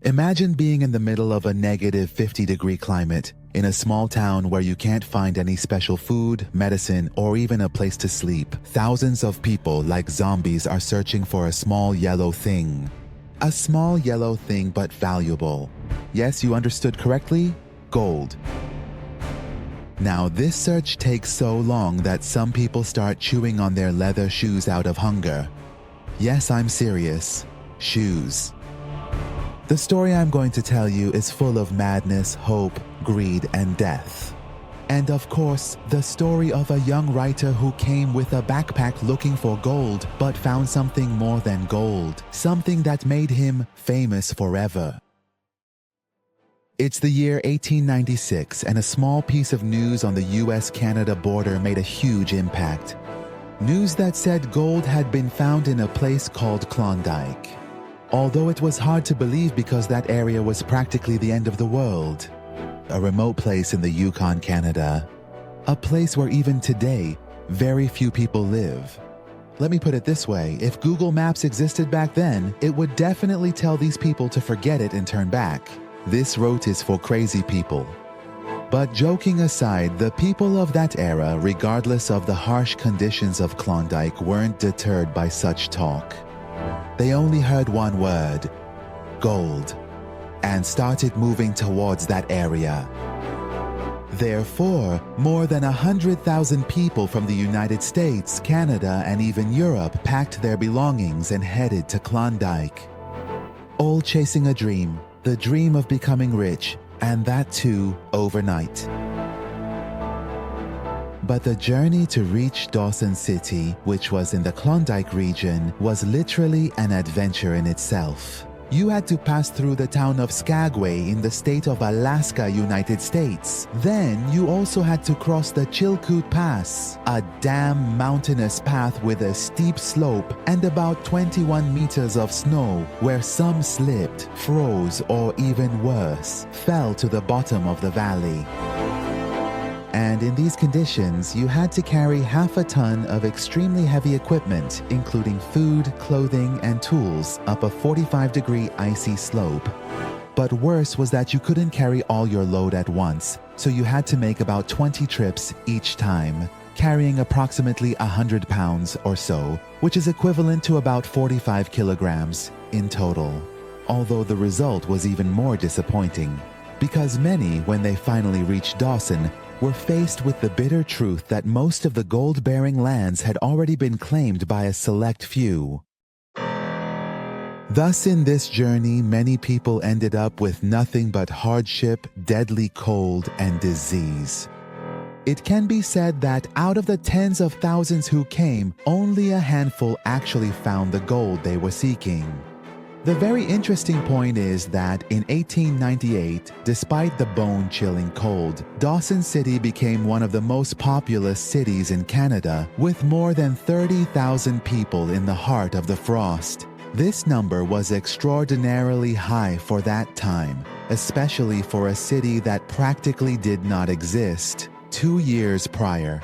Imagine being in the middle of a negative 50-degree climate, in a small town where you can't find any special food, medicine, or even a place to sleep. Thousands of people, like zombies, are searching for a small yellow thing. A small yellow thing, but valuable. Yes, you understood correctly. Gold. Now, this search takes so long that some people start chewing on their leather shoes out of hunger. Yes, I'm serious. Shoes. The story I'm going to tell you is full of madness, hope, greed, and death. And of course, the story of a young writer who came with a backpack looking for gold, but found something more than gold, something that made him famous forever. It's the year 1896, and a small piece of news on the US-Canada border made a huge impact. News that said gold had been found in a place called Klondike. Although it was hard to believe because that area was practically the end of the world. A remote place in the Yukon, Canada. A place where even today, very few people live. Let me put it this way, if Google Maps existed back then, it would definitely tell these people to forget it and turn back. This route is for crazy people. But joking aside, the people of that era, regardless of the harsh conditions of Klondike, weren't deterred by such talk. They only heard one word, gold, and started moving towards that area. Therefore, more than 100,000 people from the United States, Canada, and even Europe packed their belongings and headed to Klondike. All chasing a dream, the dream of becoming rich, and that too overnight. But the journey to reach Dawson City, which was in the Klondike region, was literally an adventure in itself. You had to pass through the town of Skagway in the state of Alaska, United States. Then you also had to cross the Chilkoot Pass, a damn mountainous path with a steep slope and about 21 meters of snow, where some slipped, froze, or even worse, fell to the bottom of the valley. And in these conditions, you had to carry half a ton of extremely heavy equipment, including food, clothing, and tools, up a 45-degree icy slope. But worse was that you couldn't carry all your load at once, so you had to make about 20 trips each time, carrying approximately 100 pounds or so, which is equivalent to about 45 kilograms in total. Although the result was even more disappointing, because many, when they finally reached Dawson, were faced with the bitter truth that most of the gold-bearing lands had already been claimed by a select few. Thus, in this journey, many people ended up with nothing but hardship, deadly cold, and disease. It can be said that out of the tens of thousands who came, only a handful actually found the gold they were seeking. The very interesting point is that in 1898, despite the bone-chilling cold, Dawson City became one of the most populous cities in Canada, with more than 30,000 people in the heart of the frost. This number was extraordinarily high for that time, especially for a city that practically did not exist 2 years prior.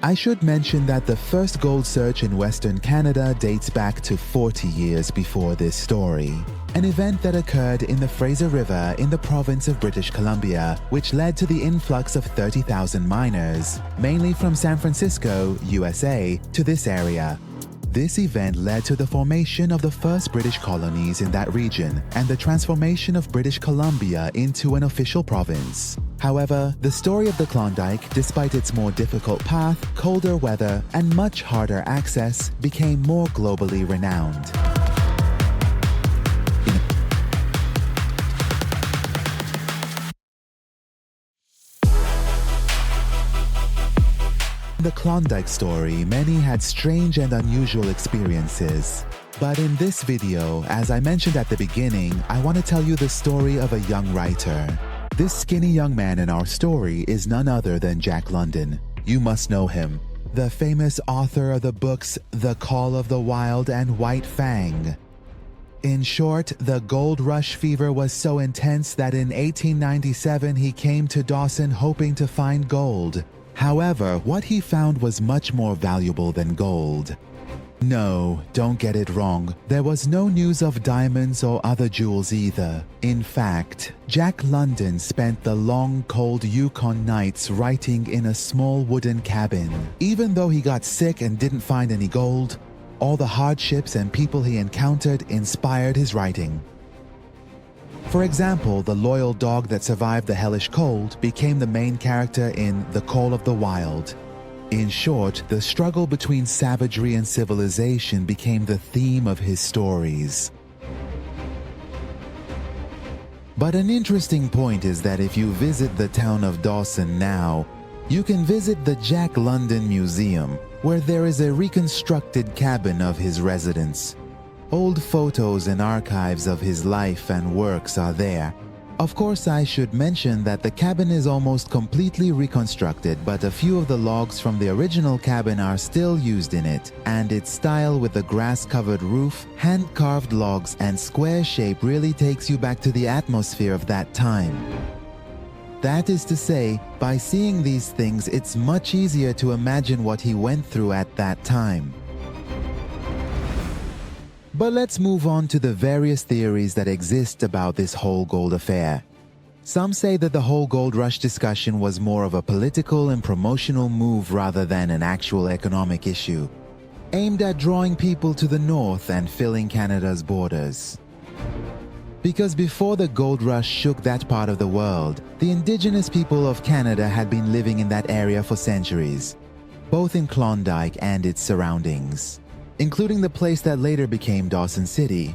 I should mention that the first gold search in Western Canada dates back to 40 years before this story. An event that occurred in the Fraser River in the province of British Columbia, which led to the influx of 30,000 miners, mainly from San Francisco, USA, to this area. This event led to the formation of the first British colonies in that region and the transformation of British Columbia into an official province. However, the story of the Klondike, despite its more difficult path, colder weather, and much harder access, became more globally renowned. In the Klondike story, many had strange and unusual experiences. But in this video, as I mentioned at the beginning, I want to tell you the story of a young writer. This skinny young man in our story is none other than Jack London. You must know him. The famous author of the books The Call of the Wild and White Fang. In short, the gold rush fever was so intense that in 1897 he came to Dawson hoping to find gold. However, what he found was much more valuable than gold. No, don't get it wrong. There was no news of diamonds or other jewels either. In fact, Jack London spent the long, cold Yukon nights writing in a small wooden cabin. Even though he got sick and didn't find any gold, all the hardships and people he encountered inspired his writing. For example, the loyal dog that survived the hellish cold became the main character in The Call of the Wild. In short, the struggle between savagery and civilization became the theme of his stories. But an interesting point is that if you visit the town of Dawson now, you can visit the Jack London Museum, where there is a reconstructed cabin of his residence. Old photos and archives of his life and works are there. Of course, I should mention that the cabin is almost completely reconstructed, but a few of the logs from the original cabin are still used in it, and its style with the grass-covered roof, hand-carved logs, and square shape really takes you back to the atmosphere of that time. That is to say, by seeing these things, it's much easier to imagine what he went through at that time. But let's move on to the various theories that exist about this whole gold affair. Some say that the whole gold rush discussion was more of a political and promotional move rather than an actual economic issue, aimed at drawing people to the north and filling Canada's borders. Because before the gold rush shook that part of the world, the indigenous people of Canada had been living in that area for centuries, both in Klondike and its surroundings, including the place that later became Dawson City.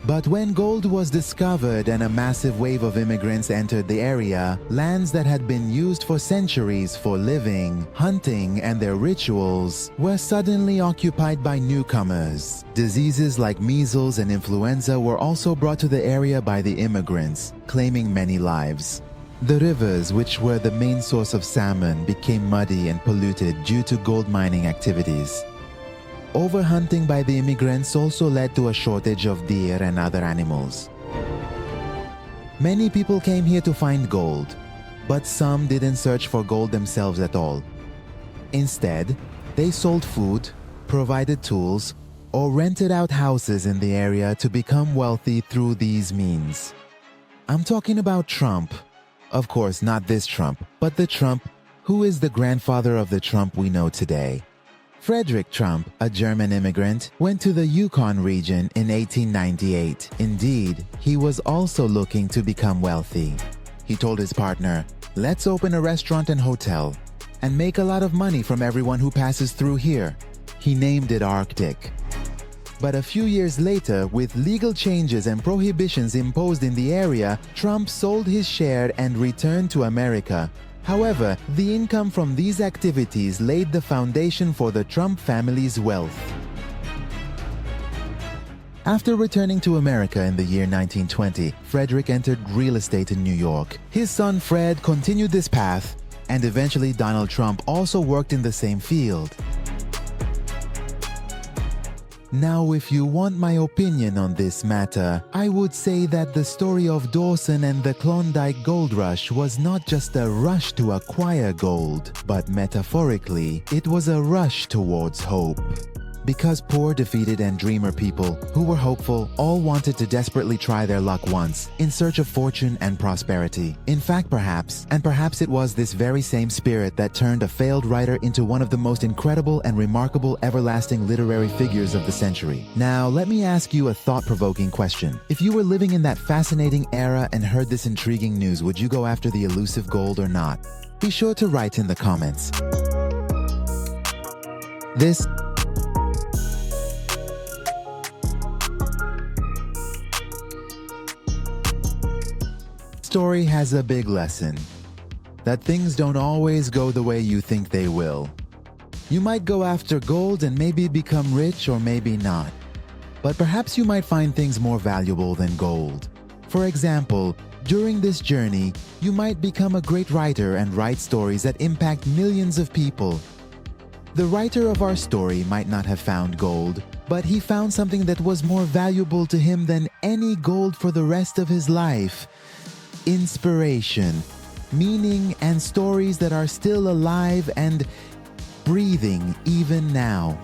But when gold was discovered and a massive wave of immigrants entered the area, lands that had been used for centuries for living, hunting, and their rituals were suddenly occupied by newcomers. Diseases like measles and influenza were also brought to the area by the immigrants, claiming many lives. The rivers, which were the main source of salmon, became muddy and polluted due to gold mining activities. Overhunting by the immigrants also led to a shortage of deer and other animals. Many people came here to find gold, but some didn't search for gold themselves at all. Instead, they sold food, provided tools, or rented out houses in the area to become wealthy through these means. I'm talking about Trump. Of course, not this Trump, but the Trump who is the grandfather of the Trump we know today. Frederick Trump, a German immigrant, went to the Yukon region in 1898. Indeed, he was also looking to become wealthy. He told his partner, "Let's open a restaurant and hotel and make a lot of money from everyone who passes through here." He named it Arctic. But a few years later, with legal changes and prohibitions imposed in the area, Trump sold his share and returned to America. However, the income from these activities laid the foundation for the Trump family's wealth. After returning to America in the year 1920, Frederick entered real estate in New York. His son Fred continued this path, and eventually Donald Trump also worked in the same field. Now, if you want my opinion on this matter, I would say that the story of Dawson and the Klondike Gold Rush was not just a rush to acquire gold, but metaphorically, it was a rush towards hope. Because poor, defeated, and dreamer people who were hopeful all wanted to desperately try their luck once, in search of fortune and prosperity. In fact, perhaps it was this very same spirit that turned a failed writer into one of the most incredible and remarkable everlasting literary figures of the century. Now, let me ask you a thought-provoking question. If you were living in that fascinating era and heard this intriguing news, would you go after the elusive gold or not? Be sure to write in the comments. This story has a big lesson, that things don't always go the way you think they will. You might go after gold and maybe become rich or maybe not. But perhaps you might find things more valuable than gold. For example, during this journey, you might become a great writer and write stories that impact millions of people. The writer of our story might not have found gold, but he found something that was more valuable to him than any gold for the rest of his life. Inspiration, meaning, and stories that are still alive and breathing even now.